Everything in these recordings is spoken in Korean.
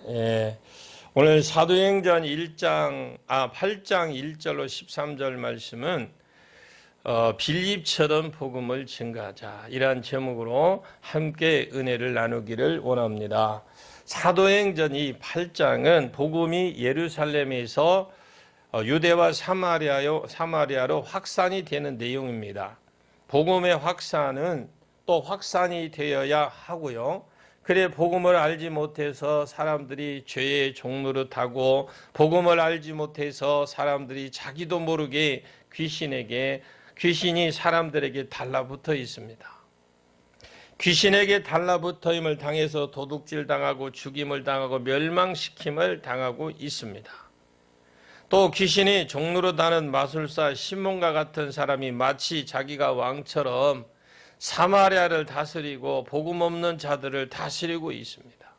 예, 오늘 사도행전 8장 1절로 13절 말씀은 빌립처럼 복음을 증가하자, 이러한 제목으로 함께 은혜를 나누기를 원합니다. 사도행전 이 8장은 복음이 예루살렘에서 유대와 사마리아로 확산이 되는 내용입니다. 복음의 확산은 또 확산이 되어야 하고요. 그래 복음을 알지 못해서 사람들이 죄의 종노릇하고, 복음을 알지 못해서 사람들이 자기도 모르게 귀신이 사람들에게 달라붙어 있습니다. 귀신에게 달라붙어임을 당해서 도둑질 당하고 죽임을 당하고 멸망시킴을 당하고 있습니다. 또 귀신이 종노릇하는 마술사 시몬과 같은 사람이 마치 자기가 왕처럼 사마리아를 다스리고 복음 없는 자들을 다스리고 있습니다.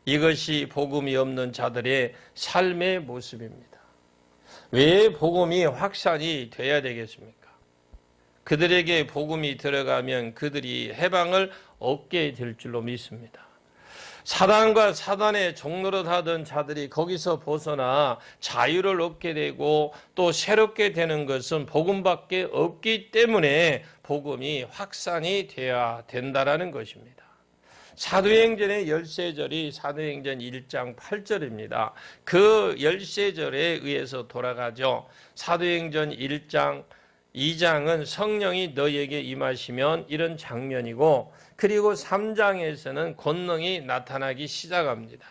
이것이 복음이 없는 자들의 삶의 모습입니다. 왜 복음이 확산이 돼야 되겠습니까? 그들에게 복음이 들어가면 그들이 해방을 얻게 될 줄로 믿습니다. 사단과 사단의 종노릇하던 자들이 거기서 벗어나 자유를 얻게 되고 또 새롭게 되는 것은 복음밖에 없기 때문에 복음이 확산이 되어야 된다라는 것입니다. 사도행전의 열세절이 사도행전 1장 8절입니다. 그 열세절에 의해서 돌아가죠. 사도행전 1장 2장은 성령이 너희에게 임하시면 이런 장면이고, 그리고 3장에서는 권능이 나타나기 시작합니다.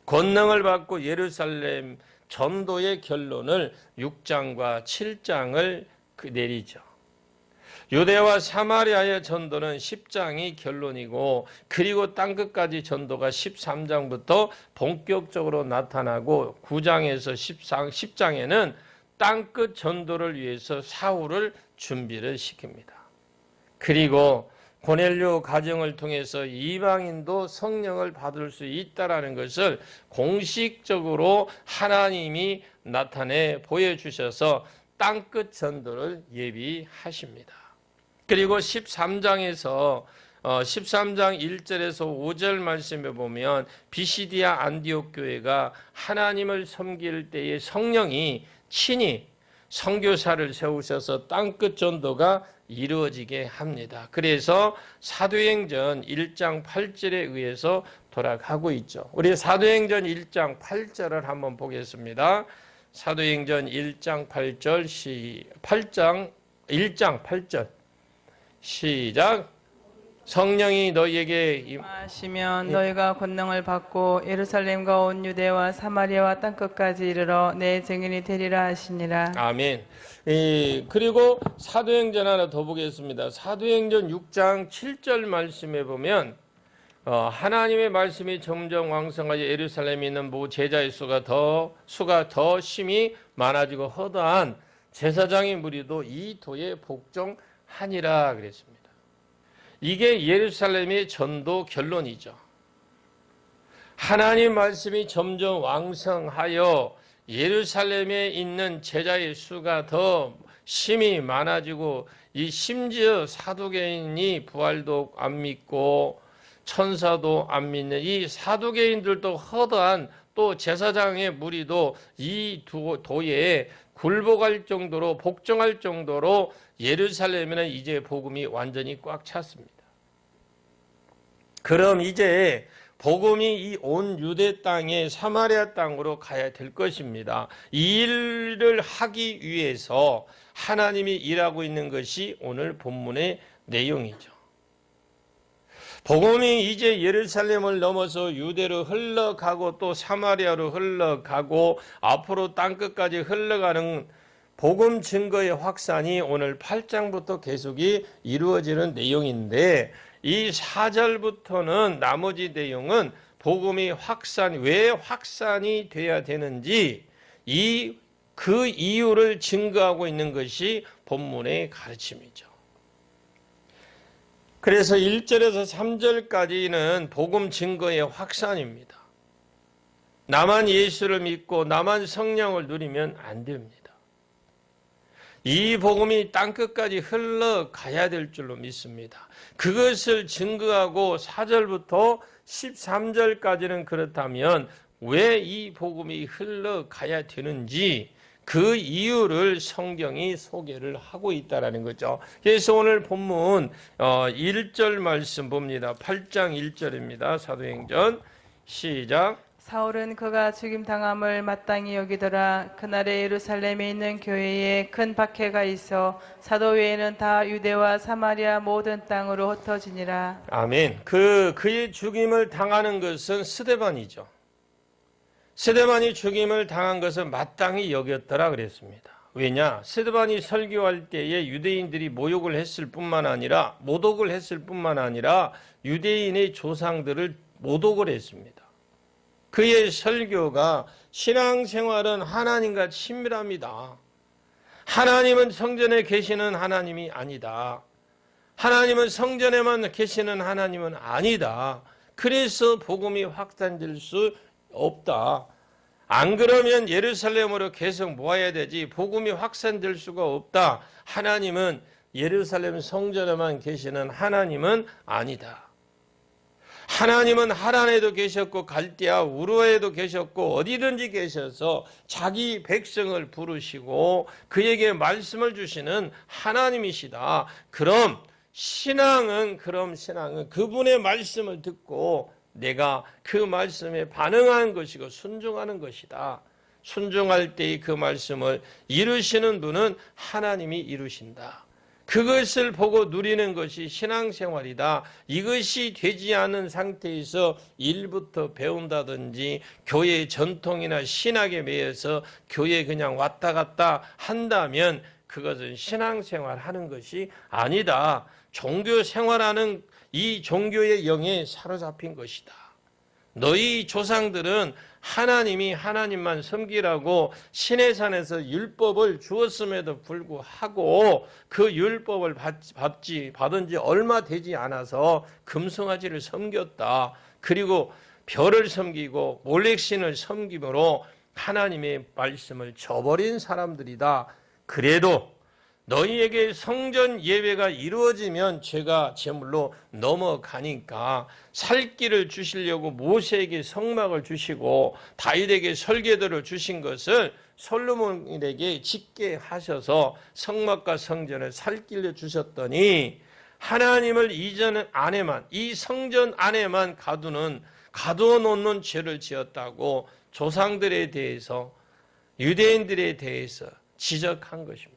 권능을 받고 예루살렘 전도의 결론을 6장과 7장을 내리죠. 유대와 사마리아의 전도는 10장이 결론이고, 그리고 땅끝까지 전도가 13장부터 본격적으로 나타나고, 9장에서 10장에는 땅끝 전도를 위해서 사울을 준비를 시킵니다. 그리고 고넬료 가정을 통해서 이방인도 성령을 받을 수 있다는 것을 공식적으로 하나님이 나타내 보여주셔서 땅끝 전도를 예비하십니다. 그리고 13장 1절에서 5절 말씀에 보면 비시디아 안디옥 교회가 하나님을 섬길 때에 성령이 친히 선교사를 세우셔서 땅끝 전도가 이루어지게 합니다. 그래서 사도행전 1장 8절에 의해서 돌아가고 있죠. 우리 사도행전 1장 8절을 한번 보겠습니다. 사도행전 1장 8절 1장 8절 시작. 성령이 너희에게 임하시면 너희가 권능을 받고 예루살렘과 온 유대와 사마리아와 땅끝까지 이르러 내 증인이 되리라 하시니라. 아멘. 그리고 사도행전 하나 더 보겠습니다. 사도행전 6장 7절 말씀에 보면 하나님의 말씀이 점점 왕성하여 예루살렘에 있는 제자의 수가 더 심히 많아지고 허다한 제사장의 무리도 이 도에 복종하니라 그랬습니다. 이게 예루살렘의 전도 결론이죠. 하나님 말씀이 점점 왕성하여 예루살렘에 있는 제자의 수가 더 심히 많아지고, 이 심지어 사두개인이 부활도 안 믿고 천사도 안 믿는 이 사두개인들도 허다한 또 제사장의 무리도 이 도에 굴복할 정도로, 복종할 정도로 예루살렘에는 이제 복음이 완전히 꽉 찼습니다. 그럼 이제 복음이 이 온 유대 땅에 사마리아 땅으로 가야 될 것입니다. 이 일을 하기 위해서 하나님이 일하고 있는 것이 오늘 본문의 내용이죠. 복음이 이제 예루살렘을 넘어서 유대로 흘러가고 또 사마리아로 흘러가고 앞으로 땅끝까지 흘러가는 복음 증거의 확산이 오늘 8장부터 계속이 이루어지는 내용인데, 이 4절부터는 나머지 내용은 복음이 왜 확산이 돼야 되는지 그 이유를 증거하고 있는 것이 본문의 가르침이죠. 그래서 1절에서 3절까지는 복음 증거의 확산입니다. 나만 예수를 믿고 나만 성령을 누리면 안 됩니다. 이 복음이 땅끝까지 흘러가야 될 줄로 믿습니다. 그것을 증거하고 4절부터 13절까지는 그렇다면 왜 이 복음이 흘러가야 되는지 그 이유를 성경이 소개를 하고 있다는 거죠. 그래서 오늘 본문 1절 말씀 봅니다. 8장 1절입니다. 사도행전 시작. 사울은 그가 죽임당함을 마땅히 여기더라. 그날에 예루살렘에 있는 교회에 큰 박해가 있어 사도 외에는 다 유대와 사마리아 모든 땅으로 흩어지니라. 아멘. 그의 죽임을 당하는 것은 스데반이죠. 스데반이 죽임을 당한 것을 마땅히 여겼더라 그랬습니다. 왜냐? 스데반이 설교할 때에 유대인들이 모독을 했을 뿐만 아니라 유대인의 조상들을 모독을 했습니다. 그의 설교가 신앙생활은 하나님과 친밀합니다. 하나님은 성전에 계시는 하나님이 아니다. 하나님은 성전에만 계시는 하나님은 아니다. 그래서 복음이 확산될 수 없다. 안 그러면 예루살렘으로 계속 모아야 되지 복음이 확산될 수가 없다. 하나님은 예루살렘 성전에만 계시는 하나님은 아니다. 하나님은 하란에도 계셨고 갈대아 우르에도 계셨고 어디든지 계셔서 자기 백성을 부르시고 그에게 말씀을 주시는 하나님이시다. 그럼 신앙은 그분의 말씀을 듣고 내가 그 말씀에 반응하는 것이고 순종하는 것이다. 순종할 때의 그 말씀을 이루시는 분은 하나님이 이루신다. 그것을 보고 누리는 것이 신앙생활이다. 이것이 되지 않은 상태에서 일부터 배운다든지 교회 전통이나 신학에 매여서 교회 그냥 왔다 갔다 한다면 그것은 신앙생활 하는 것이 아니다. 종교생활하는 이 종교의 영에 사로잡힌 것이다. 너희 조상들은 하나님이 하나님만 섬기라고 시내산에서 율법을 주었음에도 불구하고 그 율법을 받은 지 얼마 되지 않아서 금송아지를 섬겼다. 그리고 별을 섬기고 몰렉신을 섬김으로 하나님의 말씀을 저버린 사람들이다. 그래도 너희에게 성전 예배가 이루어지면 죄가 제물로 넘어가니까 살 길을 주시려고 모세에게 성막을 주시고 다윗에게 설계도를 주신 것을 솔로몬에게 짓게 하셔서 성막과 성전을 살 길로 주셨더니 하나님을 이전 안에만 이 성전 안에만 가두어 놓는 죄를 지었다고 조상들에 대해서 유대인들에 대해서 지적한 것입니다.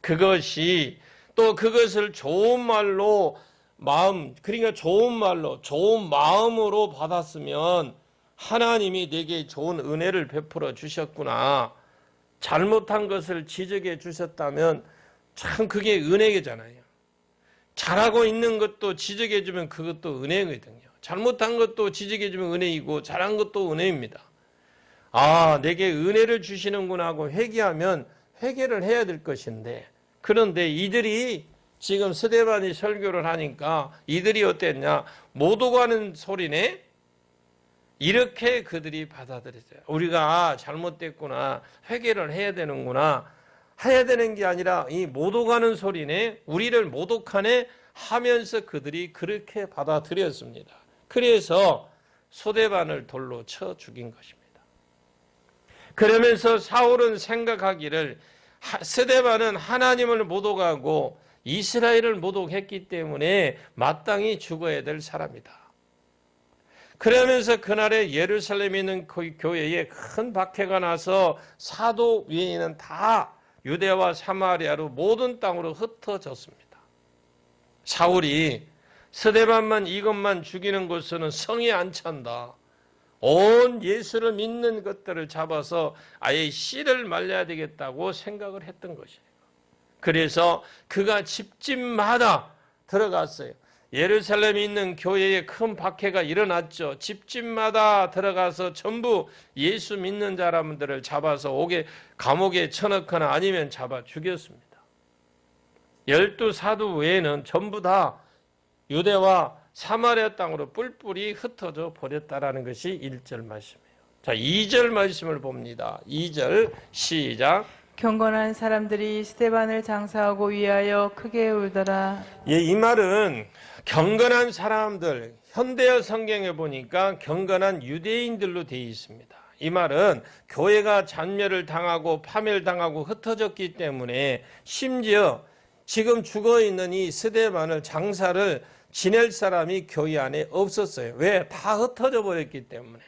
그것이 또 그것을 좋은 말로 좋은 마음으로 받았으면 하나님이 내게 좋은 은혜를 베풀어 주셨구나. 잘못한 것을 지적해 주셨다면 참 그게 은혜잖아요. 잘하고 있는 것도 지적해 주면 그것도 은혜거든요. 잘못한 것도 지적해 주면 은혜이고 잘한 것도 은혜입니다. 아, 내게 은혜를 주시는구나 하고 회개하면 회개를 해야 될 것인데 그런데 이들이 지금 스데반이 설교를 하니까 이들이 어땠냐? 못 오가는 소리네? 이렇게 그들이 받아들였어요. 우리가 잘못됐구나. 회개를 해야 되는구나. 해야 되는 게 아니라 이 못 오가는 소리네? 우리를 모독하네? 하면서 그들이 그렇게 받아들였습니다. 그래서 스데반을 돌로 쳐 죽인 것입니다. 그러면서 사울은 생각하기를 스데반은 하나님을 모독하고 이스라엘을 모독했기 때문에 마땅히 죽어야 될 사람이다. 그러면서 그날에 예루살렘에 있는 교회에 큰 박해가 나서 사도 외에는 다 유대와 사마리아로 모든 땅으로 흩어졌습니다. 사울이 스데반만 이것만 죽이는 것은 성에 안 찬다. 온 예수를 믿는 것들을 잡아서 아예 씨를 말려야 되겠다고 생각을 했던 것이에요. 그래서 그가 집집마다 들어갔어요. 예루살렘에 있는 교회에 큰 박해가 일어났죠. 집집마다 들어가서 전부 예수 믿는 사람들을 잡아서 감옥에 쳐넣거나 아니면 잡아 죽였습니다. 12사도 외에는 전부 다 유대와 사마리아 땅으로 뿔뿔이 흩어져 버렸다라는 것이 1절 말씀이에요. 자, 2절 말씀을 봅니다. 2절 시작. 경건한 사람들이 스데반을 장사하고 위하여 크게 울더라. 예, 이 말은 경건한 사람들, 현대어 성경에 보니까 경건한 유대인들로 되어 있습니다. 이 말은 교회가 잔멸을 당하고 파멸당하고 흩어졌기 때문에 심지어 지금 죽어있는 이 스데반을 장사를 지낼 사람이 교회 안에 없었어요. 왜? 다 흩어져 버렸기 때문에.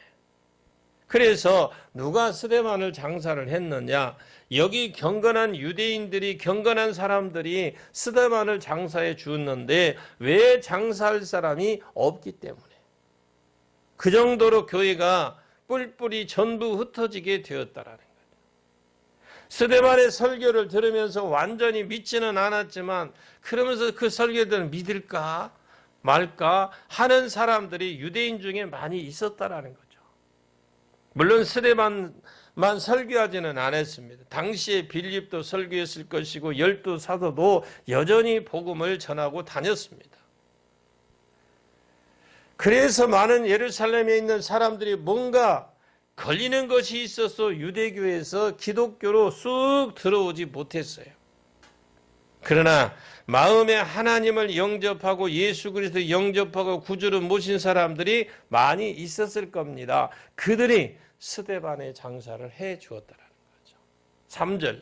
그래서 누가 스데반을 장사를 했느냐? 여기 경건한 유대인들이, 경건한 사람들이 스데반을 장사해 주었는데 왜 장사할 사람이 없기 때문에. 그 정도로 교회가 뿔뿔이 전부 흩어지게 되었다라는 거예요. 스데반의 설교를 들으면서 완전히 믿지는 않았지만 그러면서 그 설교들은 믿을까 말까 하는 사람들이 유대인 중에 많이 있었다라는 거죠. 물론 스데반만 설교하지는 않았습니다. 당시에 빌립도 설교했을 것이고 12 사도도 여전히 복음을 전하고 다녔습니다. 그래서 많은 예루살렘에 있는 사람들이 뭔가 걸리는 것이 있어서 유대교에서 기독교로 쑥 들어오지 못했어요. 그러나 마음에 하나님을 영접하고 예수 그리스도 영접하고 구주로 모신 사람들이 많이 있었을 겁니다. 그들이 스데반의 장사를 해 주었다는 거죠. 3절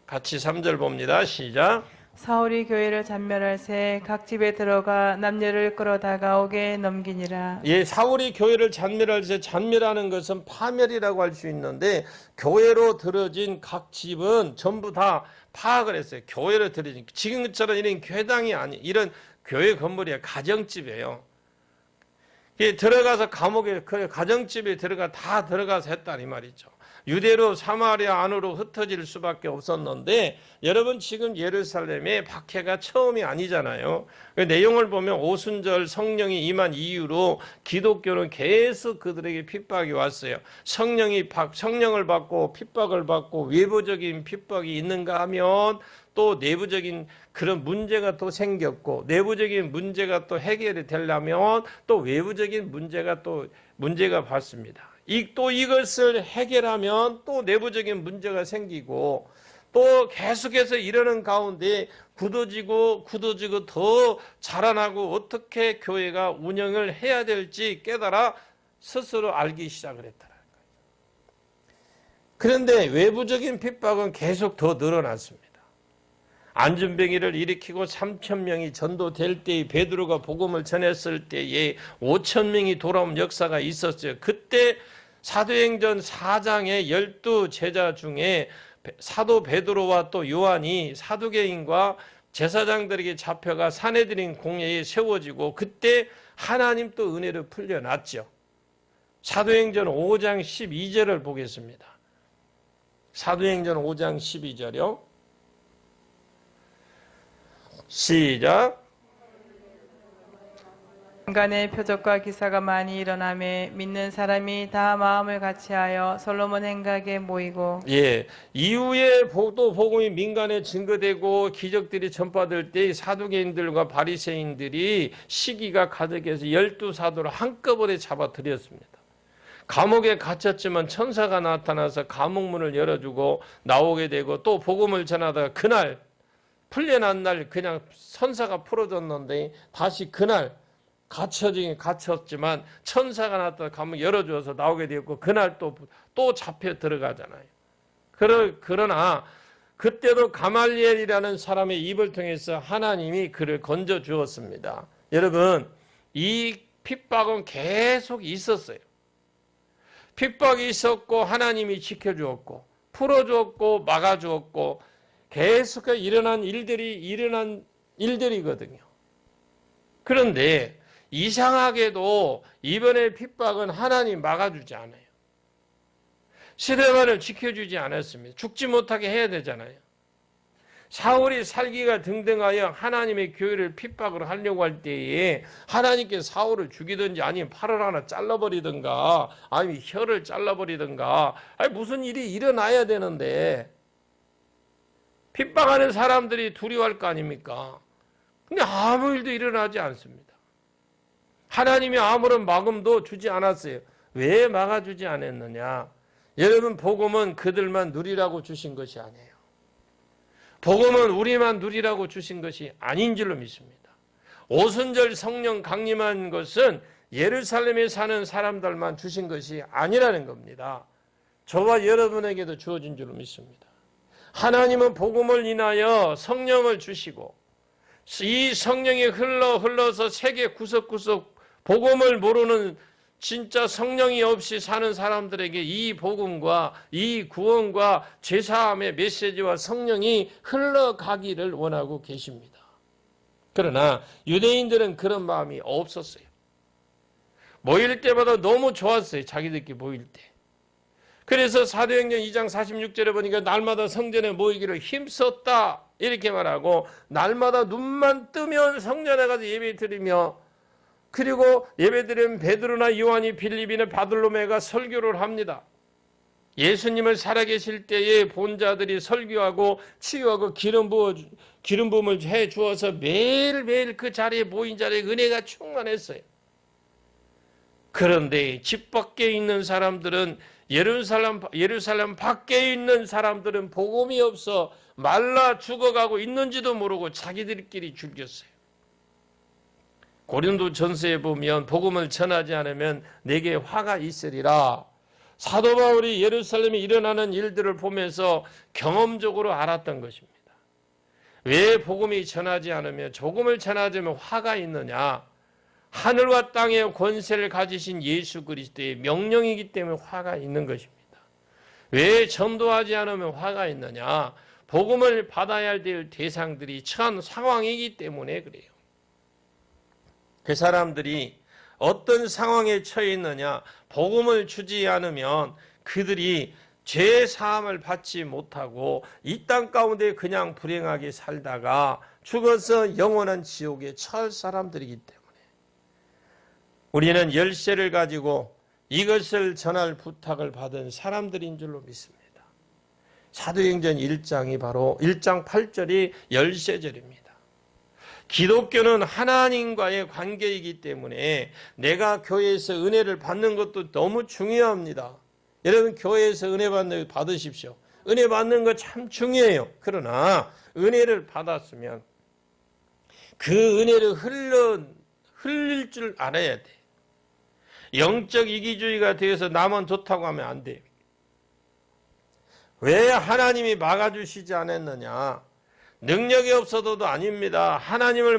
같이 3절 봅니다. 시작. 사울이 교회를 잔멸할 새 각 집에 들어가 남녀를 끌어다가 옥에 넘기니라. 예, 사울이 교회를 잔멸할 때 잔멸하는 것은 파멸이라고 할 수 있는데 교회로 들어진 각 집은 전부 다 파악을 했어요. 교회로 들어진 지금처럼 이런 교회당이 아니 이런 교회 건물이 가정집이에요. 들어가서 감옥에 가정집에 다 들어가서 했다 이 말이죠. 유대로 사마리아 안으로 흩어질 수밖에 없었는데 여러분 지금 예루살렘에 박해가 처음이 아니잖아요. 그 내용을 보면 오순절 성령이 임한 이유로 기독교는 계속 그들에게 핍박이 왔어요. 성령을 받고 핍박을 받고 외부적인 핍박이 있는가 하면 또 내부적인 그런 문제가 또 생겼고 내부적인 문제가 또 해결이 되려면 또 외부적인 문제가 받습니다. 또 이것을 해결하면 또 내부적인 문제가 생기고 또 계속해서 이러는 가운데 굳어지고 더 자라나고 어떻게 교회가 운영을 해야 될지 깨달아 스스로 알기 시작을 했다는 거예요. 그런데 외부적인 핍박은 계속 더 늘어났습니다. 안전병이를 일으키고 3,000명이 전도될 때에 베드로가 복음을 전했을 때에 5,000명이 돌아온 역사가 있었어요. 그때 사도행전 4장의 12 제자 중에 사도 베드로와 또 요한이 사두개인과 제사장들에게 잡혀가 산헤드린 공회에 세워지고 그때 하나님 또 은혜를 풀려났죠. 사도행전 5장 12절을 보겠습니다. 사도행전 5장 12절이요. 시작. 인간의 표적과 기사가 많이 일어나매 믿는 사람이 다 마음을 같이하여 솔로몬 행각에 모이고 예, 이후에 또 복음이 민간에 증거되고 기적들이 전파될 때 사두개인들과 바리새인들이 시기가 가득해서 12 사도를 한꺼번에 잡아들였습니다. 감옥에 갇혔지만 천사가 나타나서 감옥문을 열어주고 나오게 되고 또 복음을 전하다가 그날 풀려난 날 그냥 천사가 풀어줬는데 다시 그날 갇혔지만 천사가 나타나 감옥 열어줘서 나오게 되었고 그날 또 잡혀 들어가잖아요. 그러나 그때도 가말리엘이라는 사람의 입을 통해서 하나님이 그를 건져 주었습니다. 여러분 이 핍박은 계속 있었어요. 핍박이 있었고 하나님이 지켜주었고 풀어주었고 막아주었고 계속 일어난 일들이거든요. 그런데 이상하게도 이번에 핍박은 하나님 막아주지 않아요. 스데반을 지켜주지 않았습니다. 죽지 못하게 해야 되잖아요. 사울이 살기가 등등하여 하나님의 교회를 핍박을 하려고 할 때에 하나님께 사울을 죽이든지 아니면 팔을 하나 잘라버리든가 아니면 혀를 잘라버리든가 무슨 일이 일어나야 되는데 핍박하는 사람들이 두려워할 거 아닙니까? 근데 아무 일도 일어나지 않습니다. 하나님이 아무런 막음도 주지 않았어요. 왜 막아주지 않았느냐? 여러분, 복음은 그들만 누리라고 주신 것이 아니에요. 복음은 우리만 누리라고 주신 것이 아닌 줄로 믿습니다. 오순절 성령 강림한 것은 예루살렘에 사는 사람들만 주신 것이 아니라는 겁니다. 저와 여러분에게도 주어진 줄로 믿습니다. 하나님은 복음을 인하여 성령을 주시고 이 성령이 흘러서 세계 구석구석 복음을 모르는 진짜 성령이 없이 사는 사람들에게 이 복음과 이 구원과 죄사함의 메시지와 성령이 흘러가기를 원하고 계십니다. 그러나 유대인들은 그런 마음이 없었어요. 모일 때마다 너무 좋았어요. 자기들끼리 모일 때. 그래서 사도행전 2장 46절에 보니까 날마다 성전에 모이기를 힘썼다 이렇게 말하고 날마다 눈만 뜨면 성전에 가서 예배 드리며 그리고 예배드리면 베드로나 요한이 빌립이나 바들로메가 설교를 합니다. 예수님을 살아계실 때에 본자들이 설교하고 치유하고 기름 부음을 해 주어서 매일매일 그 자리에 모인 자리에 은혜가 충만했어요. 그런데 집 밖에 있는 사람들은 예루살렘 밖에 있는 사람들은 복음이 없어 말라 죽어가고 있는지도 모르고 자기들끼리 즐겼어요. 고린도 전서에 보면 복음을 전하지 않으면 내게 화가 있으리라. 사도 바울이 예루살렘에 일어나는 일들을 보면서 경험적으로 알았던 것입니다. 왜 복음이 전하지 않으면 조금을 전하지 않으면 화가 있느냐? 하늘과 땅의 권세를 가지신 예수 그리스도의 명령이기 때문에 화가 있는 것입니다. 왜 전도하지 않으면 화가 있느냐? 복음을 받아야 될 대상들이 처한 상황이기 때문에 그래요. 그 사람들이 어떤 상황에 처해 있느냐? 복음을 주지 않으면 그들이 죄 사함을 받지 못하고 이 땅 가운데 그냥 불행하게 살다가 죽어서 영원한 지옥에 처할 사람들이기 때문에 우리는 열쇠를 가지고 이것을 전할 부탁을 받은 사람들인 줄로 믿습니다. 사도행전 1장이 바로 1장 8절이 열쇠절입니다. 기독교는 하나님과의 관계이기 때문에 내가 교회에서 은혜를 받는 것도 너무 중요합니다. 여러분 교회에서 은혜 받으십시오. 은혜 받는 거 참 중요해요. 그러나 은혜를 받았으면 그 은혜를 흘릴 줄 알아야 돼. 영적 이기주의가 되어서 나만 좋다고 하면 안 돼요. 왜 하나님이 막아주시지 않았느냐? 능력이 없어도 아닙니다. 하나님을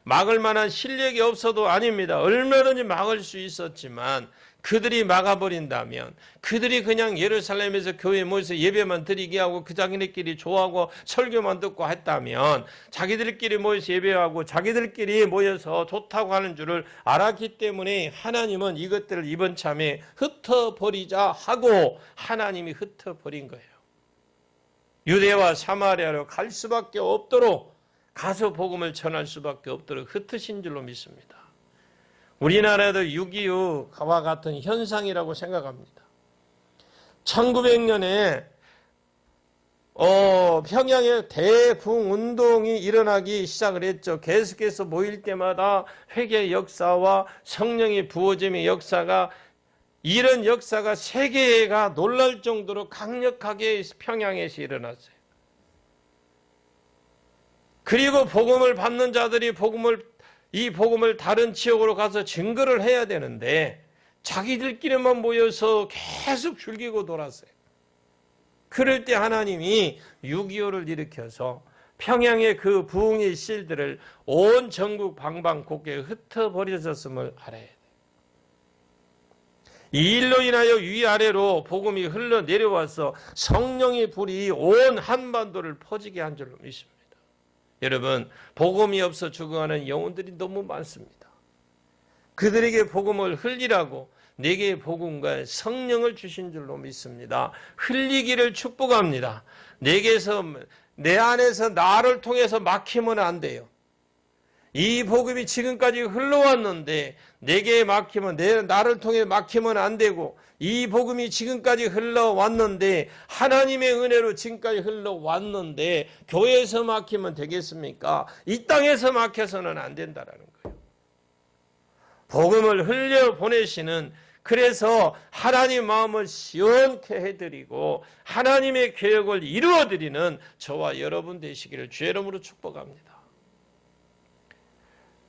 막을 만한 실력이 없어도 아닙니다. 얼마든지 막을 수 있었지만 그들이 막아버린다면 그들이 그냥 예루살렘에서 교회에 모여서 예배만 드리게 하고 그 자기네끼리 좋아하고 설교만 듣고 했다면 자기들끼리 모여서 예배하고 자기들끼리 모여서 좋다고 하는 줄을 알았기 때문에 하나님은 이것들을 이번 참에 흩어버리자 하고 하나님이 흩어버린 거예요. 유대와 사마리아로 갈 수밖에 없도록 가서 복음을 전할 수밖에 없도록 흩으신 줄로 믿습니다. 우리나라도 6.25와 같은 현상이라고 생각합니다. 1900년에 평양에 대붕운동이 일어나기 시작을 했죠. 계속해서 모일 때마다 회개 역사와 성령의 부어짐의 역사가 이런 역사가 세계가 놀랄 정도로 강력하게 평양에서 일어났어요. 그리고 복음을 받는 자들이 이 복음을 다른 지역으로 가서 증거를 해야 되는데 자기들끼리만 모여서 계속 즐기고 돌았어요. 그럴 때 하나님이 6.25를 일으켜서 평양의 그 부흥의 실들을 온 전국 방방곡곡에 흩어버려졌음을 알아야 돼요. 이 일로 인하여 위아래로 복음이 흘러내려와서 성령의 불이 온 한반도를 퍼지게 한 줄로 믿습니다. 여러분, 복음이 없어 죽어가는 영혼들이 너무 많습니다. 그들에게 복음을 흘리라고 내게 복음과 성령을 주신 줄로 믿습니다. 흘리기를 축복합니다. 내 안에서 나를 통해서 막히면 안 돼요. 이 복음이 지금까지 흘러왔는데 내게 막히면 나를 통해 막히면 안 되고 이 복음이 지금까지 흘러왔는데 하나님의 은혜로 지금까지 흘러왔는데 교회에서 막히면 되겠습니까? 이 땅에서 막혀서는 안 된다라는 거예요. 복음을 흘려보내시는 그래서 하나님 마음을 시원케 해드리고 하나님의 계획을 이루어드리는 저와 여러분 되시기를 주의 이름으로 축복합니다.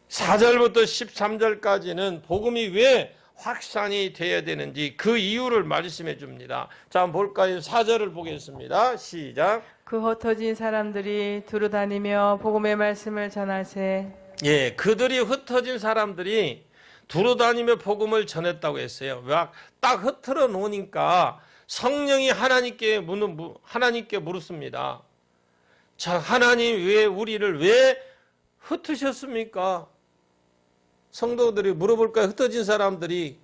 4절부터 13절까지는 복음이 왜 확산이 되어야 되는지 그 이유를 말씀해 줍니다. 자, 한번 볼까요? 4절을 보겠습니다. 시작. 그 흩어진 사람들이 두루 다니며 복음의 말씀을 전하세. 예, 그들이 흩어진 사람들이 두루 다니며 복음을 전했다고 했어요. 딱 흩어져 놓으니까 성령이 하나님께 물었습니다. 자, 하나님 우리를 왜 흩으셨습니까? 성도들이 물어볼까요? 흩어진 사람들이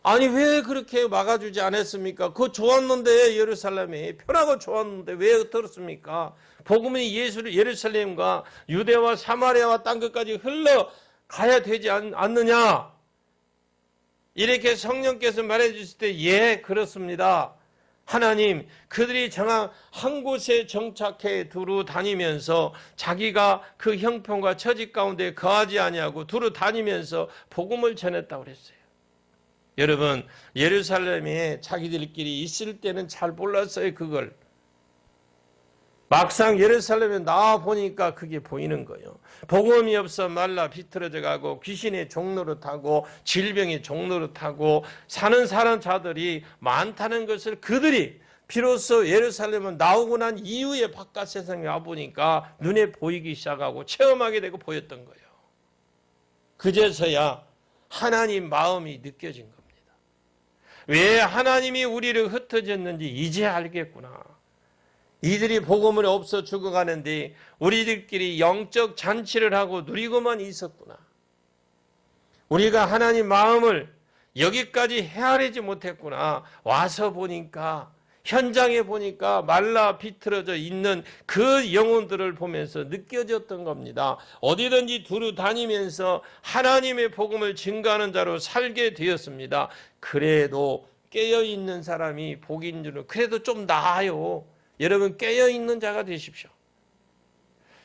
아니 왜 그렇게 막아주지 않았습니까? 그거 좋았는데 예루살렘이 편하고 좋았는데 왜 흩어졌습니까? 복음이 예루살렘과 유대와 사마리아와 땅 끝까지 흘러가야 되지 않느냐? 이렇게 성령께서 말해 주실 때 예, 그렇습니다. 하나님, 그들이 정한 한 곳에 정착해 두루 다니면서 자기가 그 형편과 처지 가운데 거하지 아니하고 두루 다니면서 복음을 전했다고 그랬어요. 여러분, 예루살렘에 자기들끼리 있을 때는 잘 몰랐어요, 그걸. 막상 예루살렘에 나와 보니까 그게 보이는 거예요. 복음이 없어 말라 비틀어져 가고 귀신의 종노릇하고 질병의 종노릇하고 사는 자들이 많다는 것을 그들이 비로소 예루살렘은 나오고 난 이후에 바깥 세상에 와보니까 눈에 보이기 시작하고 체험하게 되고 보였던 거예요. 그제서야 하나님 마음이 느껴진 겁니다. 왜 하나님이 우리를 흩어졌는지 이제 알겠구나. 이들이 복음을 없어 죽어가는데 우리들끼리 영적 잔치를 하고 누리고만 있었구나. 우리가 하나님 마음을 여기까지 헤아리지 못했구나. 와서 보니까 현장에 보니까 말라 비틀어져 있는 그 영혼들을 보면서 느껴졌던 겁니다. 어디든지 두루 다니면서 하나님의 복음을 증거하는 자로 살게 되었습니다. 그래도 깨어있는 사람이 복인 줄은 그래도 좀 나아요. 여러분 깨어있는 자가 되십시오.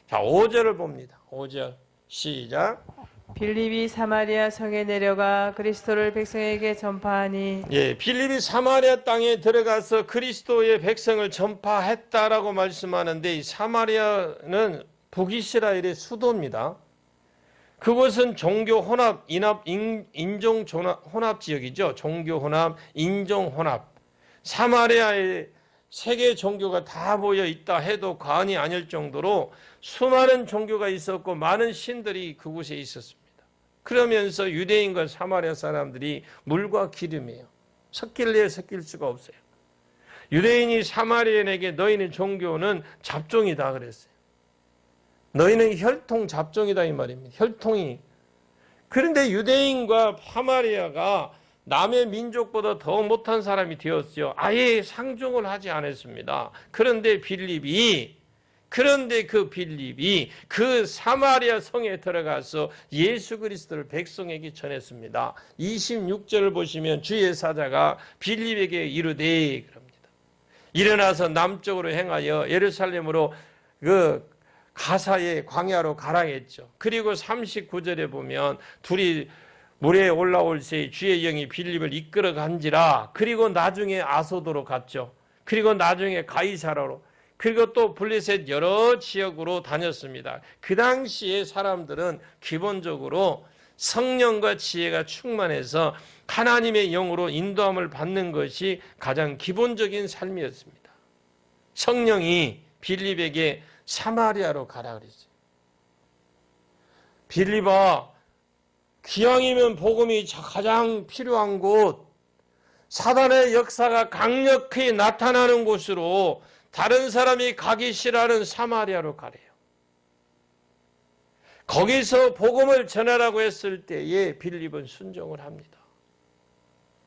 자, 5절을 봅니다. 5절 시작. 빌립이 사마리아 성에 내려가 그리스도를 백성에게 전파하니. 예, 빌립이 사마리아 땅에 들어가서 그리스도의 백성을 전파했다라고 말씀하는데 이 사마리아는 북이스라엘의 수도입니다. 그곳은 종교 혼합, 인종 혼합 지역이죠. 종교 혼합, 인종 혼합. 사마리아의 세계 종교가 다 모여 있다 해도 과언이 아닐 정도로 수많은 종교가 있었고 많은 신들이 그곳에 있었습니다. 그러면서 유대인과 사마리아 사람들이 물과 기름이에요. 섞일래야 섞일 수가 없어요. 유대인이 사마리아인에게 너희는 종교는 잡종이다 그랬어요. 너희는 혈통 잡종이다 이 말입니다. 혈통이. 그런데 유대인과 사마리아가 남의 민족보다 더 못한 사람이 되었어요. 아예 상종을 하지 않았습니다. 그런데 그 빌립이 그 사마리아 성에 들어가서 예수 그리스도를 백성에게 전했습니다. 26절을 보시면 주의 사자가 빌립에게 이르되 그럽니다. 일어나서 남쪽으로 행하여 예루살렘으로 그 가사의 광야로 가라 했죠. 그리고 39절에 보면 둘이 물에 올라올 새 주의 영이 빌립을 이끌어 간지라. 그리고 나중에 아소도로 갔죠. 그리고 나중에 가이사라로, 그리고 또 블레셋 여러 지역으로 다녔습니다. 그 당시에 사람들은 기본적으로 성령과 지혜가 충만해서 하나님의 영으로 인도함을 받는 것이 가장 기본적인 삶이었습니다. 성령이 빌립에게 사마리아로 가라 그랬어요. 빌립아, 기왕이면 복음이 가장 필요한 곳, 사단의 역사가 강력히 나타나는 곳으로 다른 사람이 가기 싫어하는 사마리아로 가래요. 거기서 복음을 전하라고 했을 때에 빌립은 순종을 합니다.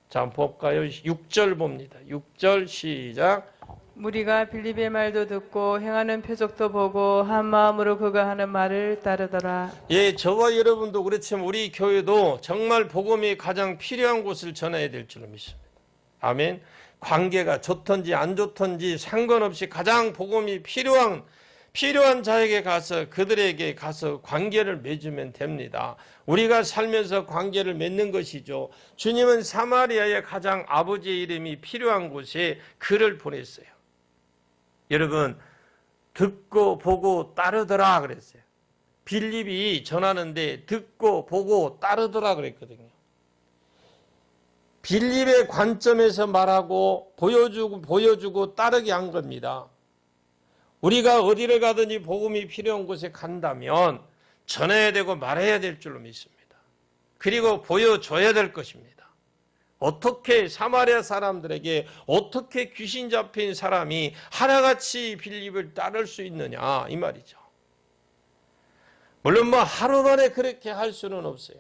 자, 한번 볼까요? 6절 봅니다. 6절 시작. 무리가 빌립의 말도 듣고 행하는 표적도 보고 한 마음으로 그가 하는 말을 따르더라. 예, 저와 여러분도 그렇지만 우리 교회도 정말 복음이 가장 필요한 곳을 전해야 될 줄로 믿습니다. 아멘. 관계가 좋든지 안 좋든지 상관없이 가장 복음이 필요한 필요한 자에게 가서 그들에게 가서 관계를 맺으면 됩니다. 우리가 살면서 관계를 맺는 것이죠. 주님은 사마리아의 가장 아버지의 이름이 필요한 곳에 그를 보냈어요. 여러분, 듣고 보고 따르더라 그랬어요. 빌립이 전하는데 듣고 보고 따르더라 그랬거든요. 빌립의 관점에서 말하고 보여주고 따르게 한 겁니다. 우리가 어디를 가든지 복음이 필요한 곳에 간다면 전해야 되고 말해야 될 줄로 믿습니다. 그리고 보여줘야 될 것입니다. 어떻게 사마리아 사람들에게 어떻게 귀신 잡힌 사람이 하나같이 빌립을 따를 수 있느냐 이 말이죠. 물론 뭐 하루 만에 그렇게 할 수는 없어요.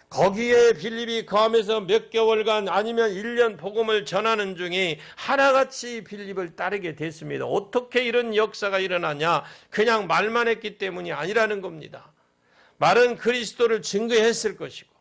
거기에 빌립이 거하면서 몇 개월간 아니면 1년 복음을 전하는 중에 하나같이 빌립을 따르게 됐습니다. 어떻게 이런 역사가 일어나냐? 그냥 말만 했기 때문이 아니라는 겁니다. 말은 그리스도를 증거했을 것이고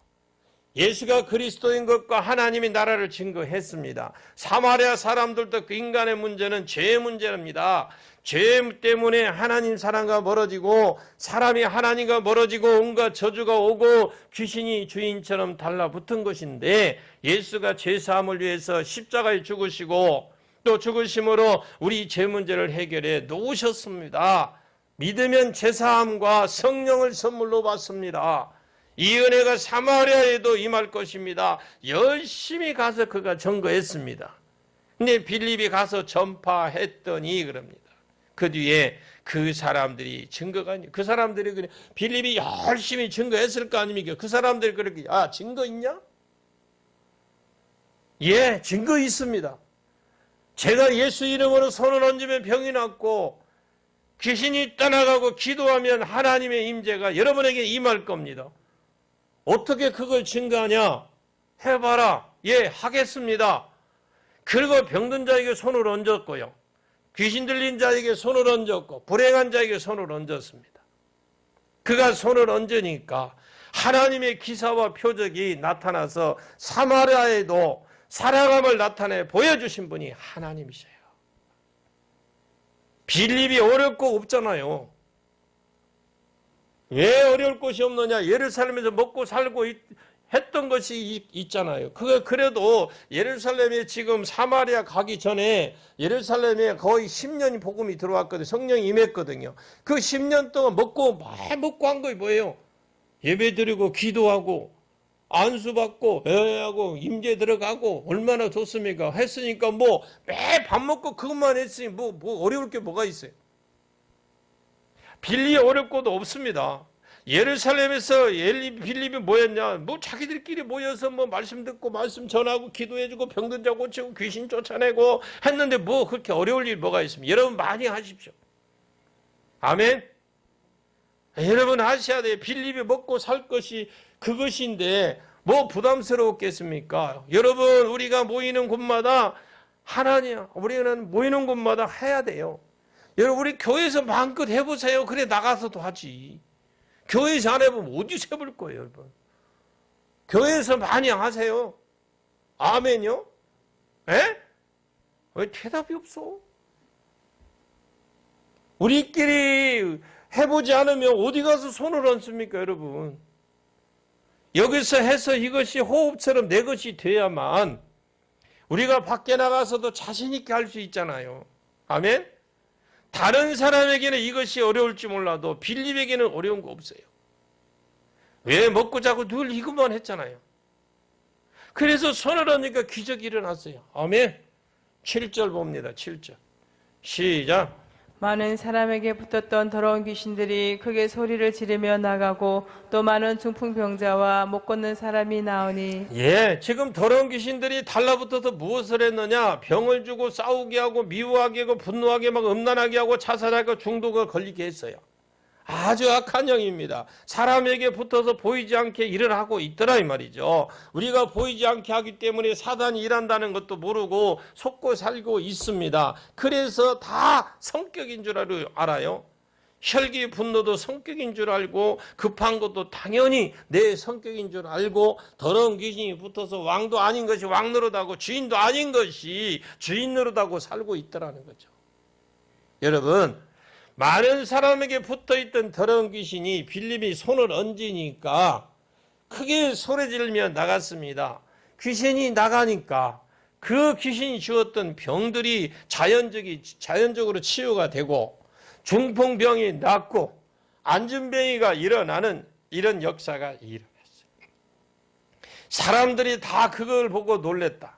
예수가 그리스도인 것과 하나님의 나라를 증거했습니다. 사마리아 사람들도 그 인간의 문제는 죄의 문제입니다. 죄 때문에 하나님 사랑과 멀어지고 사람이 하나님과 멀어지고 온갖 저주가 오고 귀신이 주인처럼 달라붙은 것인데 예수가 죄사함을 위해서 십자가에 죽으시고 또 죽으심으로 우리 죄 문제를 해결해 놓으셨습니다. 믿으면 죄사함과 성령을 선물로 받습니다. 이 은혜가 사마리아에도 임할 것입니다. 열심히 가서 그가 증거했습니다. 근데 빌립이 가서 전파했더니 그럽니다. 그 뒤에 그 사람들이 증거가 아니에요. 그 사람들이 그래 빌립이 열심히 증거했을 거 아닙니까? 그 사람들이 그렇게 증거 있냐? 예, 증거 있습니다. 제가 예수 이름으로 손을 얹으면 병이 낫고 귀신이 떠나가고 기도하면 하나님의 임재가 여러분에게 임할 겁니다. 어떻게 그걸 증거하냐? 해봐라. 예, 하겠습니다. 그리고 병든 자에게 손을 얹었고요. 귀신 들린 자에게 손을 얹었고 불행한 자에게 손을 얹었습니다. 그가 손을 얹으니까 하나님의 기사와 표적이 나타나서 사마리아에도 살아감을 나타내 보여주신 분이 하나님이셔요. 빌립이 어려울 거 없잖아요. 왜 어려울 것이 없느냐? 예루살렘에서 먹고 살고 했던 것이 있잖아요. 그래도 예루살렘에 지금 사마리아 가기 전에 예루살렘에 거의 10년이 복음이 들어왔거든요. 성령이 임했거든요. 그 10년 동안 먹고 한 거이 뭐예요? 예배 드리고 기도하고 안수받고 예하고 임재 들어가고 얼마나 좋습니까? 했으니까 뭐 매 밥 먹고 그것만 했으니 뭐 어려울 게 뭐가 있어요? 빌립이 어려울 것도 없습니다. 예루살렘에서 빌립이 뭐였냐? 뭐 자기들끼리 모여서 뭐 말씀 듣고 말씀 전하고 기도해주고 병든 자 고치고 귀신 쫓아내고 했는데 뭐 그렇게 어려울 일 뭐가 있습니까? 여러분 많이 하십시오. 아멘. 여러분 하셔야 돼요. 빌립이 먹고 살 것이 그것인데 뭐 부담스러웠겠습니까? 여러분 우리가 모이는 곳마다 우리는 모이는 곳마다 해야 돼요. 여러분 우리 교회에서 마음껏 해보세요. 그래 나가서도 하지. 교회에서 안 해보면 어디서 해볼 거예요, 여러분. 교회에서 많이 하세요. 아멘요? 에? 왜 대답이 없어? 우리끼리 해보지 않으면 어디 가서 손을 얹습니까, 여러분? 여기서 해서 이것이 호흡처럼 내 것이 돼야만 우리가 밖에 나가서도 자신 있게 할 수 있잖아요. 아멘? 다른 사람에게는 이것이 어려울지 몰라도 빌립에게는 어려운 거 없어요. 왜 먹고 자고 늘 이것만 했잖아요. 그래서 손을 얹으니까 기적이 일어났어요. 아멘. 7절 봅니다. 7절. 시작. 많은 사람에게 붙었던 더러운 귀신들이 크게 소리를 지르며 나가고 또 많은 중풍병자와 못 걷는 사람이 나오니 예, 지금 더러운 귀신들이 달라붙어서 무엇을 했느냐? 병을 주고 싸우게 하고 미워하게 하고 분노하게 막 음란하게 하고 자살하고 중독을 걸리게 했어요. 아주 악한 영입니다. 사람에게 붙어서 보이지 않게 일을 하고 있더라 이 말이죠. 우리가 보이지 않게 하기 때문에 사단이 일한다는 것도 모르고 속고 살고 있습니다. 그래서 다 성격인 줄 알아요. 혈기 분노도 성격인 줄 알고 급한 것도 당연히 내 성격인 줄 알고 더러운 귀신이 붙어서 왕도 아닌 것이 왕 노릇하고 주인도 아닌 것이 주인 노릇하고 살고 있더라는 거죠. 여러분 많은 사람에게 붙어있던 더러운 귀신이 빌립이 손을 얹으니까 크게 소리 지르며 나갔습니다. 귀신이 나가니까 그 귀신이 주었던 병들이 자연적으로 치유가 되고 중풍병이 낫고 안진뱅이가 일어나는 이런 역사가 일어났어요. 사람들이 다 그걸 보고 놀랬다.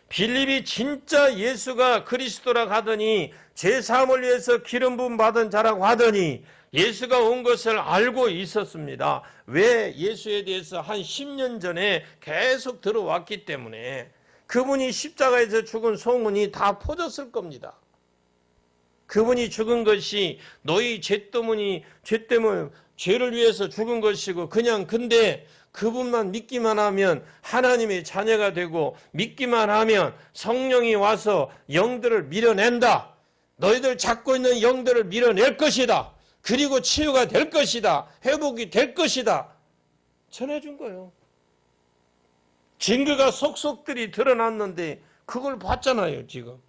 빌립이 진짜 예수가 그리스도라고 하더니 제3을 위해서 기름 부음 받은 자라고 하더니 예수가 온 것을 알고 있었습니다. 왜? 예수에 대해서 한 10년 전에 계속 들어왔기 때문에 그분이 십자가에서 죽은 소문이 다 퍼졌을 겁니다. 그분이 죽은 것이 너희 죄 때문에 죄를 위해서 죽은 것이고 그냥 근데 그분만 믿기만 하면 하나님의 자녀가 되고 믿기만 하면 성령이 와서 영들을 밀어낸다. 너희들 잡고 있는 영들을 밀어낼 것이다. 그리고 치유가 될 것이다. 회복이 될 것이다. 전해준 거예요. 증거가 속속들이 드러났는데 그걸 봤잖아요, 지금.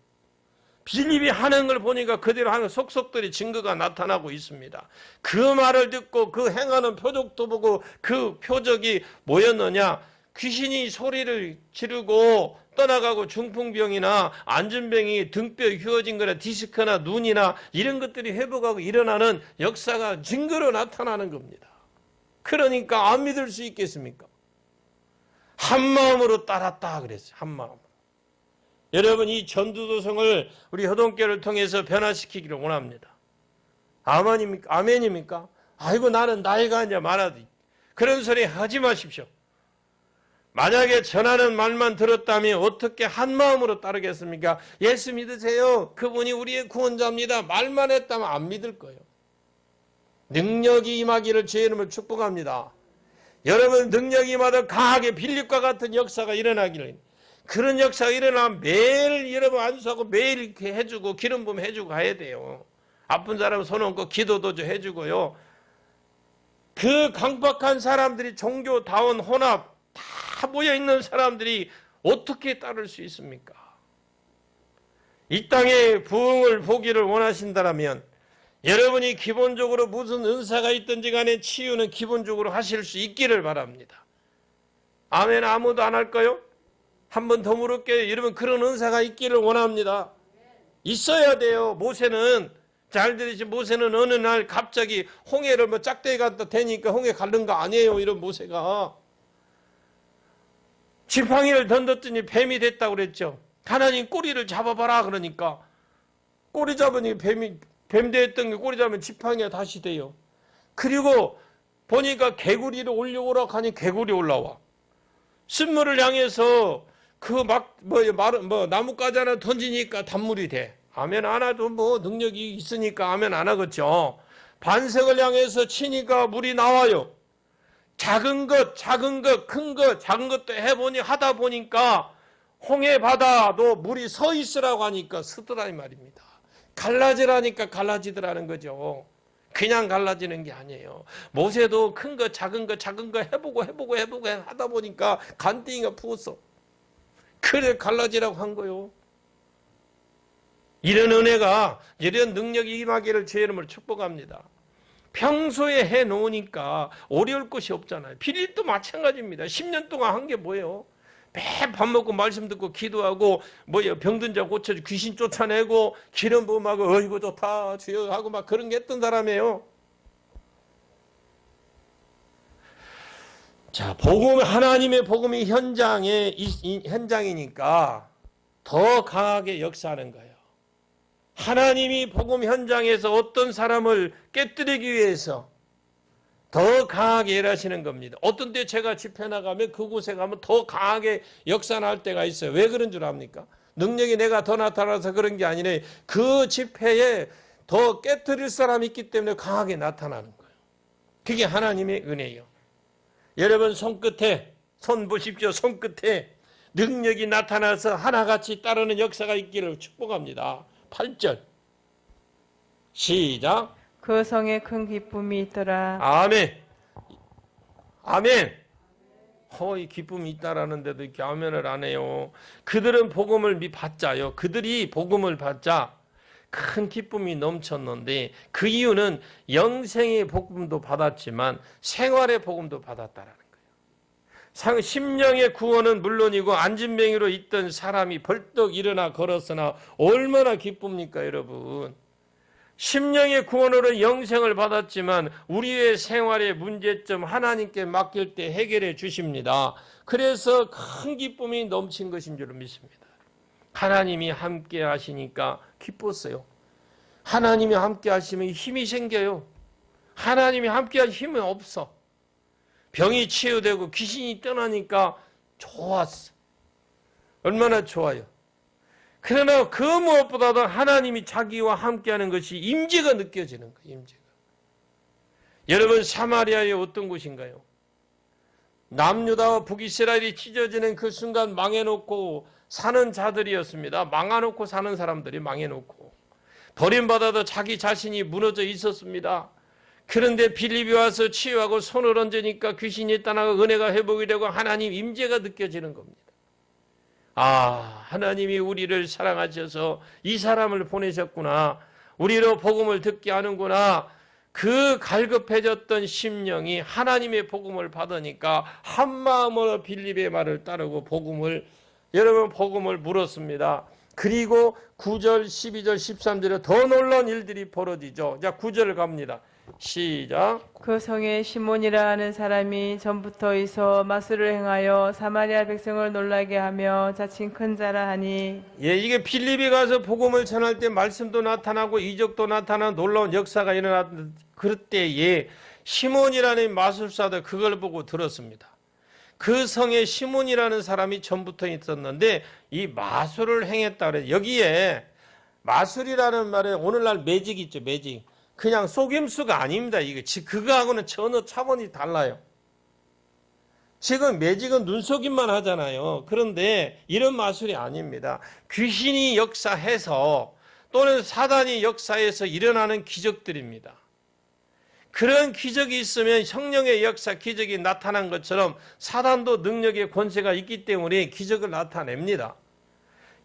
빌립이 하는 걸 보니까 그대로 하는 속속들이 증거가 나타나고 있습니다. 그 말을 듣고 그 행하는 표적도 보고 그 표적이 뭐였느냐? 귀신이 소리를 지르고 떠나가고 중풍병이나 안진병이 등뼈 휘어진 거나 디스크나 눈이나 이런 것들이 회복하고 일어나는 역사가 증거로 나타나는 겁니다. 그러니까 안 믿을 수 있겠습니까? 한 마음으로 따랐다 그랬어요. 한 마음으로. 여러분 이 전두도성을 우리 허동교를 통해서 변화시키기를 원합니다. 아멘입니까? 아이고 나는 나이가 이제 많아도 그런 소리 하지 마십시오. 만약에 전하는 말만 들었다면 어떻게 한 마음으로 따르겠습니까? 예수 믿으세요. 그분이 우리의 구원자입니다. 말만 했다면 안 믿을 거예요. 능력이 임하기를 주의 이름으로 축복합니다. 여러분 능력이 임하다 강하게 빌립과 같은 역사가 일어나기를 그런 역사가 일어나면 매일 여러분 안수하고 매일 이렇게 해주고 기름 부음 해주고 가야 돼요. 아픈 사람 손 얹고 기도도 좀 해주고요. 그 강박한 사람들이 종교다운 혼합 다 모여있는 사람들이 어떻게 따를 수 있습니까? 이 땅에 부흥을 보기를 원하신다면 여러분이 기본적으로 무슨 은사가 있든지 간에 치유는 기본적으로 하실 수 있기를 바랍니다. 아멘. 아무도 안 할까요? 한 번 더 물을게요. 여러분 그런 은사가 있기를 원합니다. 있어야 돼요. 모세는 잘 들으시면 모세는 어느 날 갑자기 홍해를 뭐 짝대기 갖다 대니까 홍해 가른 거 아니에요. 이런 모세가. 지팡이를 던졌더니 뱀이 됐다고 그랬죠. 하나님 꼬리를 잡아봐라 그러니까 꼬리 잡으니 뱀 됐던 게 꼬리 잡으면 지팡이가 다시 돼요. 그리고 보니까 개구리를 올려오라 하니 개구리 올라와. 쓴물을 향해서 나뭇가지 하나 던지니까 단물이 돼. 아멘 안 해도 뭐 능력이 있으니까 아멘 안 하겠죠. 반석을 향해서 치니까 물이 나와요. 작은 것, 큰 것, 작은 것도 해보니 하다 보니까 홍해 바다도 물이 서 있으라고 하니까 서더라 이 말입니다. 갈라지라니까 갈라지더라는 거죠. 그냥 갈라지는 게 아니에요. 모세도 큰 거, 작은 거 해보고 하다 보니까 간땡이가 부었어. 그래 갈라지라고 한 거요. 이런 은혜가 이런 능력이 임하기를 주의 이름으로 축복합니다. 평소에 해놓으니까 어려울 것이 없잖아요. 빌립도 마찬가지입니다. 10년 동안 한 게 뭐예요? 매일 밥 먹고 말씀 듣고 기도하고 병든 자 고쳐주고 귀신 쫓아내고 기름 부음하고 어이구 좋다 주여 하고 막 그런 게 했던 사람이에요. 자, 하나님의 복음이 현장이니까 더 강하게 역사하는 거예요. 하나님이 복음 현장에서 어떤 사람을 깨뜨리기 위해서 더 강하게 일하시는 겁니다. 어떤 때 제가 집회 나가면 그곳에 가면 더 강하게 역사할 때가 있어요. 왜 그런 줄 압니까? 능력이 내가 더 나타나서 그런 게 아니라 그 집회에 더 깨뜨릴 사람이 있기 때문에 강하게 나타나는 거예요. 그게 하나님의 은혜예요. 여러분 손 보십시오. 손끝에 능력이 나타나서 하나같이 따르는 역사가 있기를 축복합니다. 8절 시작. 그 성에 큰 기쁨이 있더라. 아멘. 아멘. 이 기쁨이 있다라는데도 이렇게 아멘을 안 해요. 그들은 복음을 받자요. 그들이 복음을 받자 큰 기쁨이 넘쳤는데 그 이유는 영생의 복음도 받았지만 생활의 복음도 받았다라는 거예요. 심령의 구원은 물론이고 안진뱅이로 있던 사람이 벌떡 일어나 걸었으나 얼마나 기쁩니까, 여러분? 심령의 구원으로 영생을 받았지만 우리의 생활의 문제점 하나님께 맡길 때 해결해 주십니다. 그래서 큰 기쁨이 넘친 것인 줄 믿습니다. 하나님이 함께 하시니까 기뻤어요. 하나님이 함께 하시면 힘이 생겨요. 하나님이 함께 하시면 힘은 없어. 병이 치유되고 귀신이 떠나니까 좋았어. 얼마나 좋아요. 그러나 그 무엇보다도 하나님이 자기와 함께하는 것이 임재가 느껴지는 거예요. 임재가. 여러분 사마리아에 어떤 곳인가요? 남유다와 북이스라엘이 찢어지는 그 순간 망해놓고 사는 자들이었습니다. 망해놓고 사는 사람들이 망해놓고 버림받아도 자기 자신이 무너져 있었습니다. 그런데 빌립이 와서 치유하고 손을 얹으니까 귀신이 떠나고 은혜가 회복이 되고 하나님 임재가 느껴지는 겁니다. 아, 하나님이 우리를 사랑하셔서 이 사람을 보내셨구나. 우리로 복음을 듣게 하는구나. 그 갈급해졌던 심령이 하나님의 복음을 받으니까 한마음으로 빌립의 말을 따르고 여러분 복음을 물었습니다. 그리고 9절, 12절, 13절에 더 놀라운 일들이 벌어지죠. 자, 9절 갑니다. 시작. 그 성에 시몬이라 하는 사람이 전부터 있어 마술을 행하여 사마리아 백성을 놀라게 하며 자칭 큰 자라 하니. 예, 이게 빌립이 가서 복음을 전할 때 말씀도 나타나고 이적도 나타나는 놀라운 역사가 일어났던 그 때에 시몬이라는 마술사도 그걸 보고 들었습니다. 그 성에 시몬이라는 사람이 전부터 있었는데 이 마술을 행했다 그래요. 여기에 마술이라는 말에 오늘날 매직 있죠, 매직. 그냥 속임수가 아닙니다. 이게 그거하고는 전혀 차원이 달라요. 지금 매직은 눈속임만 하잖아요. 그런데 이런 마술이 아닙니다. 귀신이 역사해서 또는 사단이 역사해서 일어나는 기적들입니다. 그런 기적이 있으면 성령의 역사, 기적이 나타난 것처럼 사단도 능력의 권세가 있기 때문에 기적을 나타냅니다.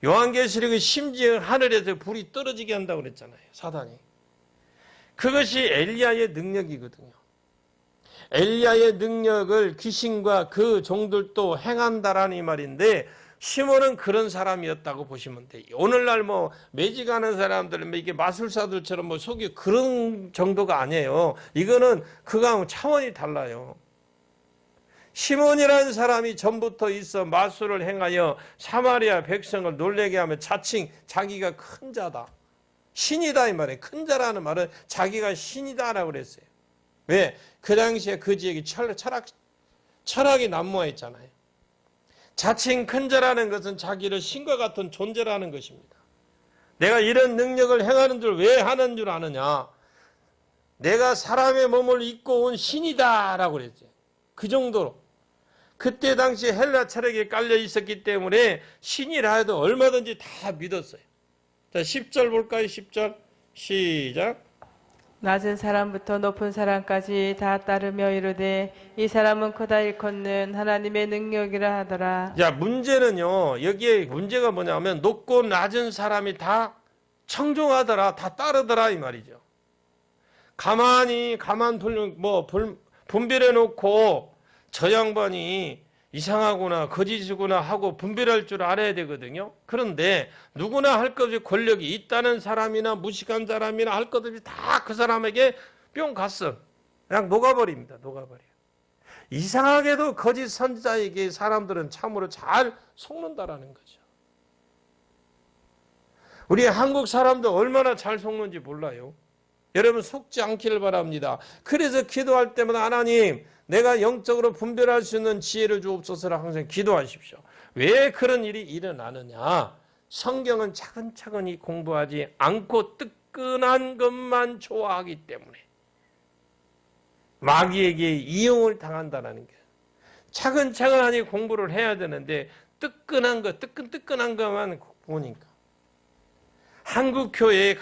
요한계시록에 심지어 하늘에서 불이 떨어지게 한다고 그랬잖아요. 사단이. 그것이 엘리야의 능력이거든요. 엘리야의 능력을 귀신과 그 종들도 행한다라는 이 말인데 시몬은 그런 사람이었다고 보시면 돼요. 오늘날 매직하는 사람들, 이게 마술사들처럼 속이 그런 정도가 아니에요. 이거는 그거하고 차원이 달라요. 시몬이라는 사람이 전부터 있어 마술을 행하여 사마리아 백성을 놀래게 하며 자칭 자기가 큰 자다. 신이다 이 말이에요. 큰 자라는 말은 자기가 신이다라고 그랬어요. 왜? 그 당시에 그 지역이 철학이 난무했잖아요. 자칭 큰 자라는 것은 자기를 신과 같은 존재라는 것입니다. 내가 이런 능력을 행하는 줄 왜 하는 줄 아느냐? 내가 사람의 몸을 입고 온 신이다라고 그랬죠. 그 정도로. 그때 당시 헬라 철학에 깔려 있었기 때문에 신이라 해도 얼마든지 다 믿었어요. 자, 10절 볼까요? 10절 시작. 낮은 사람부터 높은 사람까지 다 따르며 이르되 이 사람은 크다 일컫는 하나님의 능력이라 하더라. 자, 문제는요. 여기에 문제가 뭐냐면 높고 낮은 사람이 다 청종하더라, 다 따르더라 이 말이죠. 분별해 놓고 저 양반이 이상하구나 거짓이구나 하고 분별할 줄 알아야 되거든요. 그런데 누구나 할 것 없이 권력이 있다는 사람이나 무식한 사람이나 할 것 없이 다 그 사람에게 뿅 갔어. 그냥 녹아버립니다. 녹아버려. 이상하게도 거짓 선지자에게 사람들은 참으로 잘 속는다라는 거죠. 우리 한국 사람도 얼마나 잘 속는지 몰라요. 여러분 속지 않기를 바랍니다. 그래서 기도할 때마다 하나님 내가 영적으로 분별할 수 있는 지혜를 주옵소서라 항상 기도하십시오. 왜 그런 일이 일어나느냐? 성경은 차근차근히 공부하지 않고 뜨끈한 것만 좋아하기 때문에 마귀에게 이용을 당한다는 게 차근차근하니 공부를 해야 되는데 뜨끈한 것, 뜨끈한 것만 보니까 한국 교회의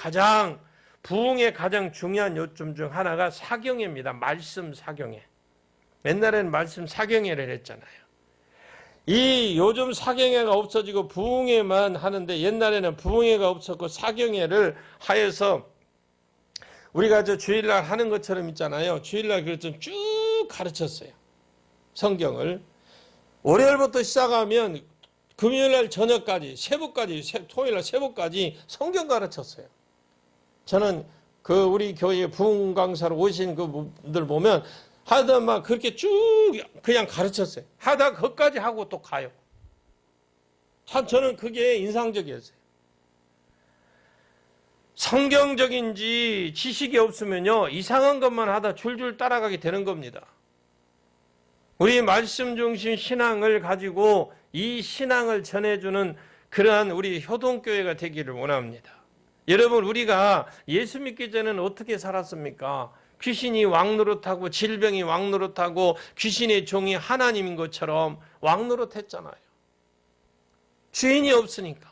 부흥의 가장 중요한 요점 중 하나가 사경회입니다. 말씀 사경회. 옛날에는 말씀 사경회를 했잖아요. 이 요즘 사경회가 없어지고 부흥회만 하는데 옛날에는 부흥회가 없었고 사경회를 하여서 우리가 저 주일날 하는 것처럼 있잖아요. 주일날 그걸 좀 쭉 가르쳤어요. 성경을. 월요일부터 시작하면 금요일날 저녁까지, 새벽까지, 토요일날 새벽까지 성경 가르쳤어요. 저는 그 우리 교회 부흥 강사로 오신 그 분들 보면 하다 막 그렇게 쭉 그냥 가르쳤어요. 하다 그것까지 하고 또 가요. 참 저는 그게 인상적이었어요. 성경적인지 지식이 없으면요, 이상한 것만 하다 줄줄 따라가게 되는 겁니다. 우리 말씀 중심 신앙을 가지고 이 신앙을 전해주는 그러한 우리 효동교회가 되기를 원합니다. 여러분, 우리가 예수 믿기 전에는 어떻게 살았습니까? 귀신이 왕노릇하고 질병이 왕노릇하고 귀신의 종이 하나님인 것처럼 왕노릇했잖아요. 주인이 없으니까.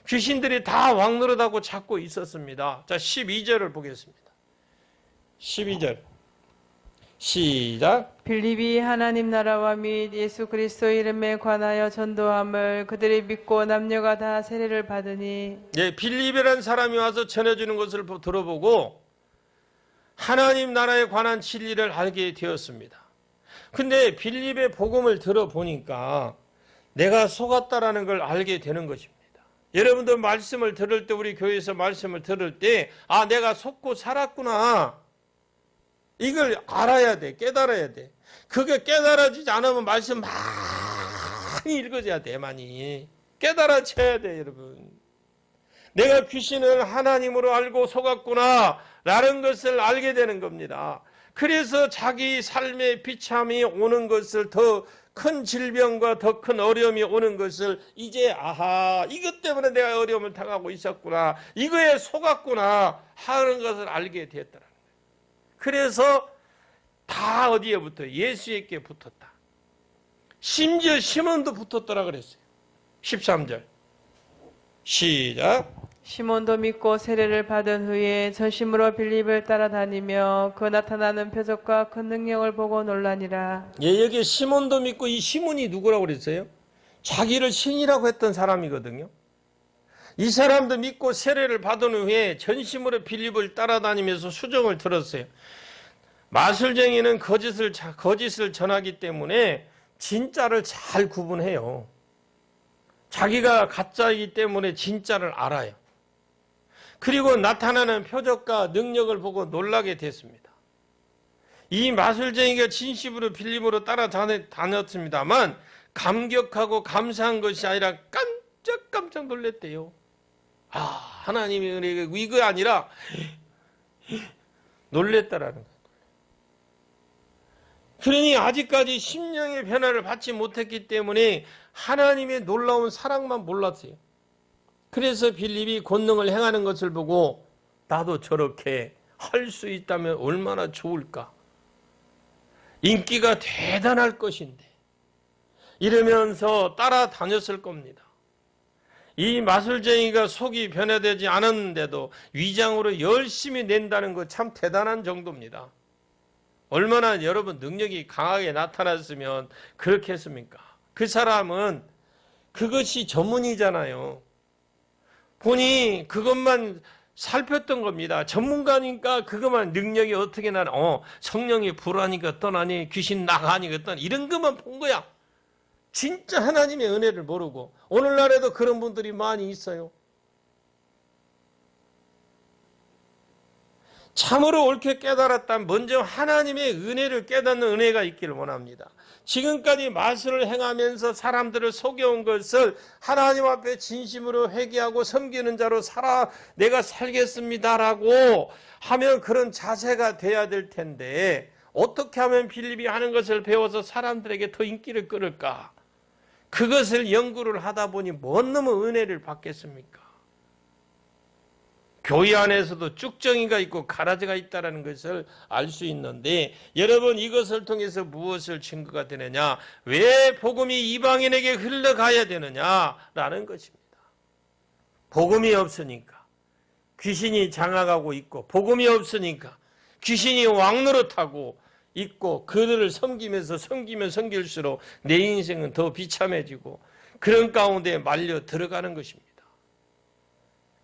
귀신들이 다 왕노릇하고 찾고 있었습니다. 자, 12절을 보겠습니다. 12절. 시작. 빌립이 하나님 나라와 및 예수 그리스도 이름에 관하여 전도함을 그들이 믿고 남녀가 다 세례를 받으니. 예, 빌립이라는 사람이 와서 전해주는 것을 들어보고 하나님 나라에 관한 진리를 알게 되었습니다. 근데 빌립의 복음을 들어보니까 내가 속았다라는 걸 알게 되는 것입니다. 여러분들 말씀을 들을 때, 우리 교회에서 말씀을 들을 때, 아, 내가 속고 살았구나. 이걸 알아야 돼. 깨달아야 돼. 그게 깨달아지지 않으면 말씀 많이 읽어줘야 돼. 많이. 깨달아져야 돼, 여러분. 내가 귀신을 하나님으로 알고 속았구나 라는 것을 알게 되는 겁니다. 그래서 자기 삶의 비참이 오는 것을, 더 큰 질병과 더 큰 어려움이 오는 것을 이제 아하, 이것 때문에 내가 어려움을 당하고 있었구나, 이거에 속았구나 하는 것을 알게 되었더라. 그래서 다 어디에 붙어요? 예수에게 붙었다. 심지어 시몬도 붙었더라 그랬어요. 13절 시작. 시몬도 믿고 세례를 받은 후에 전심으로 빌립을 따라다니며 그 나타나는 표적과 큰 능력을 보고 놀라니라. 예, 여기 시몬도 믿고, 이 시몬이 누구라고 그랬어요? 자기를 신이라고 했던 사람이거든요. 이 사람도 믿고 세례를 받은 후에 전심으로 빌립을 따라다니면서 수종을 들었어요. 마술쟁이는 거짓을 전하기 때문에 진짜를 잘 구분해요. 자기가 가짜이기 때문에 진짜를 알아요. 그리고 나타나는 표적과 능력을 보고 놀라게 됐습니다. 이 마술쟁이가 진심으로 빌립으로 따라다녔습니다만 감격하고 감사한 것이 아니라 깜짝 놀랐대요. 아, 하나님의 은혜가 이거 아니라 놀랬다라는 거예요. 그러니 아직까지 심령의 변화를 받지 못했기 때문에 하나님의 놀라운 사랑만 몰랐어요. 그래서 빌립이 권능을 행하는 것을 보고 나도 저렇게 할 수 있다면 얼마나 좋을까. 인기가 대단할 것인데 이러면서 따라다녔을 겁니다. 이 마술쟁이가 속이 변화되지 않았는데도 위장으로 열심히 낸다는 거 참 대단한 정도입니다. 얼마나 여러분 능력이 강하게 나타났으면 그렇게 했습니까? 그 사람은 그것이 전문이잖아요. 본인이 그것만 살폈던 겁니다. 전문가니까 그것만, 능력이 어떻게 나나, 성령이 불하니까 떠나니, 귀신 나가니까 떠나니, 이런 것만 본 거야. 진짜 하나님의 은혜를 모르고. 오늘날에도 그런 분들이 많이 있어요. 참으로 옳게 깨달았다면 먼저 하나님의 은혜를 깨닫는 은혜가 있기를 원합니다. 지금까지 마술을 행하면서 사람들을 속여온 것을 하나님 앞에 진심으로 회개하고 섬기는 자로 내가 살겠습니다라고 하면 그런 자세가 돼야 될 텐데, 어떻게 하면 빌립이 하는 것을 배워서 사람들에게 더 인기를 끌을까? 그것을 연구를 하다 보니 뭔 놈의 은혜를 받겠습니까? 교회 안에서도 쭉정이가 있고 가라지가 있다는 것을 알 수 있는데, 여러분 이것을 통해서 무엇을 증거가 되느냐? 왜 복음이 이방인에게 흘러가야 되느냐라는 것입니다. 복음이 없으니까 귀신이 장악하고 있고, 복음이 없으니까 귀신이 왕노릇하고 있고 그들을 섬기면 섬길수록 내 인생은 더 비참해지고 그런 가운데 말려 들어가는 것입니다.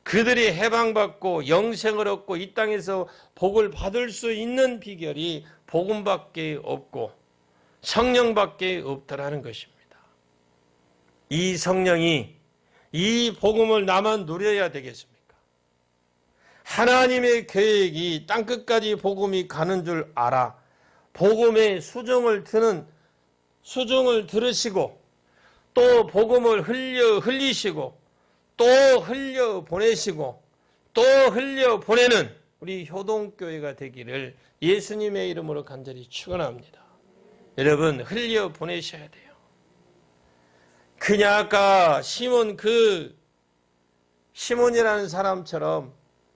그들이 해방받고 영생을 얻고 이 땅에서 복을 받을 수 있는 비결이 복음밖에 없고 성령밖에 없다라는 것입니다. 이 성령이 이 복음을 나만 누려야 되겠습니까? 하나님의 계획이 땅끝까지 복음이 가는 줄 알아 복음의 수종을 들으시고 또 복음을 흘리시고 또 흘려 보내시고 또 흘려 보내는 우리 효동교회가 되기를 예수님의 이름으로 간절히 축원합니다. 여러분 흘려 보내셔야 돼요. 그냥 아까 시몬이라는 사람처럼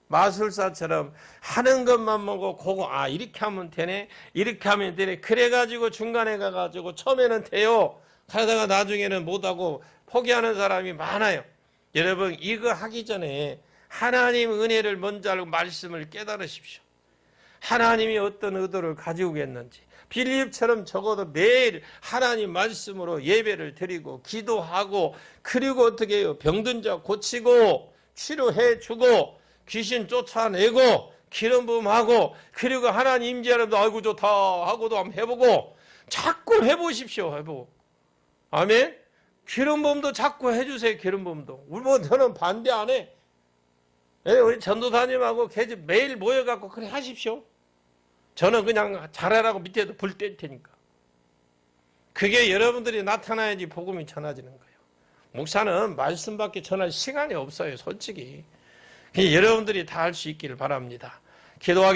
마술사처럼 하는 것만 보고 이렇게 하면 되네 이렇게 하면 되네 그래가지고 중간에 가가지고 처음에는 돼요 하다가 나중에는 못하고 포기하는 사람이 많아요. 여러분 이거 하기 전에 하나님 은혜를 먼저 알고 말씀을 깨달으십시오. 하나님이 어떤 의도를 가지고 계셨는지 빌립처럼 적어도 매일 하나님 말씀으로 예배를 드리고 기도하고 그리고 어떻게 해요? 병든 자 고치고 치료해 주고 귀신 쫓아내고 기름 부음하고 그리고 하나님 임재하는데 아이고 좋다 하고도 한번 해보고 자꾸 해보십시오. 해보고 아멘. 기름 부음도 자꾸 해주세요. 기름 부음도 저는 반대 안 해. 우리 전도사님하고 매일 모여갖고 그래 하십시오. 저는 그냥 잘하라고 밑에도 불 뗄 테니까. 그게 여러분들이 나타나야지 복음이 전해지는 거예요. 목사는 말씀밖에 전할 시간이 없어요. 솔직히. 여러분들이 다 할 수 있기를 바랍니다. 기도하기